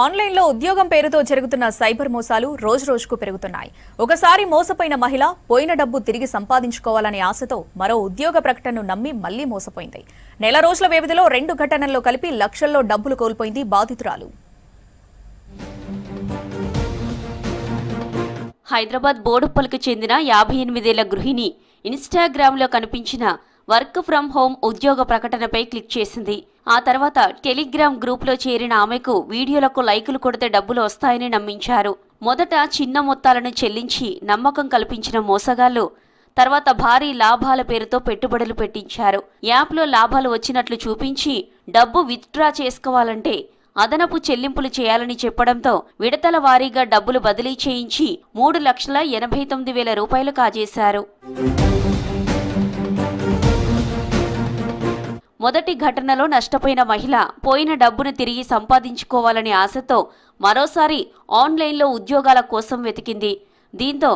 ఆన్లైన్లో ఉద్యోగం పేరుతో జరుగుతున్న సైబర్ మోసాలు రోజురోజుకు పెరుగుతున్నాయి. ఒకసారి మోసపోయిన మహిళ పోయిన డబ్బు తిరిగి సంపాదించుకోవాలనే ఆశతో మరో ఉద్యోగ ప్రకటనను నమ్మి మళ్లీ మోసపోయింది. నెల రోజుల వ్యవధిలో 2 ఘటనల్లో కలిపి లక్షల్లో డబ్బులు కోల్పోయింది బాధితురాలు. హైదరాబాద్ బోడుప్పల్కు చెందిన 58 ఏళ్ల గృహిణి ఇన్స్టాగ్రామ్లో కనిపించిన వర్క్ ఫ్రం హోమ్ ఉద్యోగ ప్రకటనపై క్లిక్ చేసింది. ఆ తర్వాత టెలిగ్రామ్ గ్రూప్లో చేరిన ఆమెకు వీడియోలకు లైకులు కొడితే డబ్బులు వస్తాయని నమ్మించారు. మొదట చిన్న మొత్తాలను చెల్లించి నమ్మకం కల్పించిన మోసగాళ్లు తర్వాత భారీ లాభాల పేరుతో పెట్టుబడులు పెట్టించారు. యాప్లో లాభాలు వచ్చినట్లు చూపించి డబ్బు విత్డ్రా చేసుకోవాలంటే అదనపు చెల్లింపులు చేయాలని చెప్పడంతో విడతల వారీగా డబ్బులు బదిలీ చేయించి 3,89,000 రూపాయలు కాజేశారు. మొదటి ఘటనలో నష్టపోయిన మహిళ పోయిన డబ్బును తిరిగి సంపాదించుకోవాలనే ఆశతో మరోసారి ఆన్లైన్లో ఉద్యోగాల కోసం వెతికింది. దీంతో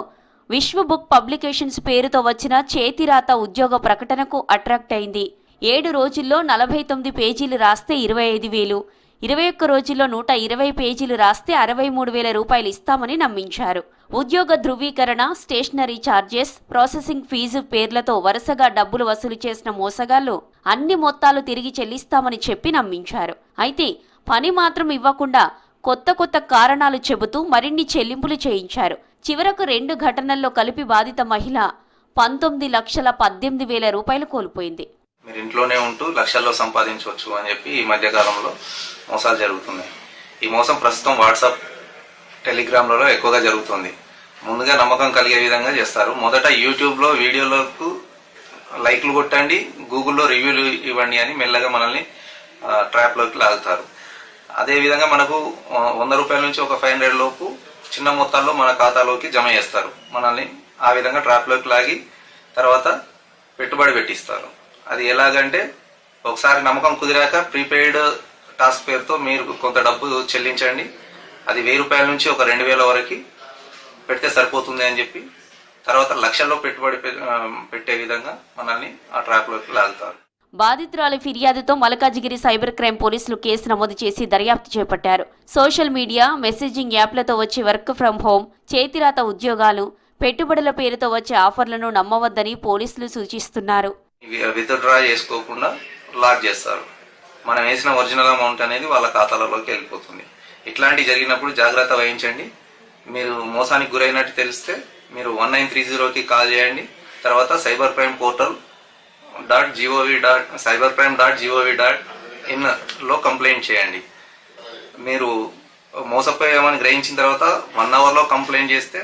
విశ్వ బుక్ పబ్లికేషన్స్ పేరుతో వచ్చిన చేతిరాత ఉద్యోగ ప్రకటనకు అట్రాక్ట్ అయింది. 7 రోజుల్లో 49 పేజీలు రాస్తే 25,000, 21 రోజుల్లో 120 పేజీలు రాస్తే 63,000 రూపాయలు ఇస్తామని నమ్మించారు. ఉద్యోగ ధృవీకరణ, స్టేషనరీ ఛార్జెస్, ప్రాసెసింగ్ ఫీజు పేర్లతో వరుసగా డబ్బులు వసూలు చేసిన మోసగాళ్లు అన్ని మొత్తాలు తిరిగి చెల్లిస్తామని చెప్పి నమ్మించారు. అయితే పని మాత్రం ఇవ్వకుండా కొత్త కారణాలు చెబుతూ మరిన్ని చెల్లింపులు చేయించారు. చివరకు 2 ఘటనల్లో కలిపి బాధిత మహిళ 19,18,000 రూపాయలు కోల్పోయింది. మీరు ఇంట్లోనే ఉంటూ లక్షల్లో సంపాదించవచ్చు అని చెప్పి ఈ మధ్య కాలంలో మోసాలు జరుగుతున్నాయి. ఈ మోసం ప్రస్తుతం వాట్సాప్, టెలిగ్రామ్లలో ఎక్కువగా జరుగుతుంది. ముందుగా నమ్మకం కలిగే విధంగా చేస్తారు. మొదట యూట్యూబ్లో వీడియోలకు లైక్లు కొట్టండి, గూగుల్లో రివ్యూలు ఇవ్వండి అని మెల్లగా మనల్ని ట్రాప్లోకి లాగుతారు. అదేవిధంగా మనకు 100 రూపాయల నుంచి ఒక 500 లోపు చిన్న మొత్తాల్లో మన ఖాతాలోకి జమ చేస్తారు. మనల్ని ఆ విధంగా ట్రాప్లోకి లాగి తర్వాత పెట్టుబడి పెట్టిస్తారు. అది ఎలాగంటే ఒకసారి నమ్మకం కుదిరాక ప్రీపెయిడ్ టాస్క్ పేరుతో మీరు కొంత డబ్బు చెల్లించండి, అది 1000 రూపాయల నుంచి ఒక 2,000 వరకు పెడితే సరిపోతుంది అని చెప్పి తర్వాత లక్షల్లో పెట్టుబడి పెట్టే విధంగా మనల్ని ఆ ట్రాప్లోకి లాగుతారు. బాధితురాలి ఫిర్యాదుతో మల్కాజిగిరి సైబర్ క్రైమ్ పోలీసులు కేసు నమోదు చేసి దర్యాప్తు చేపట్టారు. సోషల్ మీడియా, మెసేజింగ్ యాప్లతో వచ్చే వర్క్ ఫ్రం హోం, చేతిరాత ఉద్యోగాలు, పెట్టుబడుల పేరుతో వచ్చే ఆఫర్లను నమ్మవద్దని పోలీసులు సూచిస్తున్నారు. విత్డ్రా చేసుకోకుండా లాక్ చేస్తారు. మనం వేసిన ఒరిజినల్ అమౌంట్ అనేది వాళ్ళ ఖాతాలలోకి వెళ్ళిపోతుంది. ఇట్లాంటివి జరిగినప్పుడు జాగ్రత్త వహించండి. మీరు మోసానికి గురైనట్టు తెలిస్తే మీరు 1930కి కాల్ చేయండి. తర్వాత cybercrime.gov.in లో కంప్లైంట్ చేయండి. మీరు మోసపోయామని గ్రహించిన తర్వాత 1 అవర్లో కంప్లైంట్ చేస్తే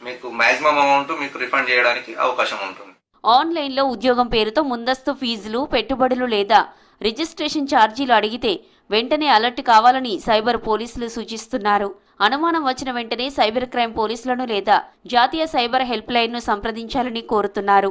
మీకు మాక్సిమం అమౌంట్ మీకు రిఫండ్ చేయడానికి అవకాశం ఉంటుంది. ఆన్లైన్లో ఉద్యోగం పేరుతో ముందస్తు ఫీజులు, పెట్టుబడులు లేదా రిజిస్ట్రేషన్ ఛార్జీలు అడిగితే వెంటనే అలర్ట్ కావాలని సైబర్ పోలీసులు సూచిస్తున్నారు. అనుమానం వచ్చిన వెంటనే సైబర్ క్రైమ్ పోలీసులను లేదా జాతీయ సైబర్ హెల్ప్ లైన్ను సంప్రదించాలని కోరుతున్నారు.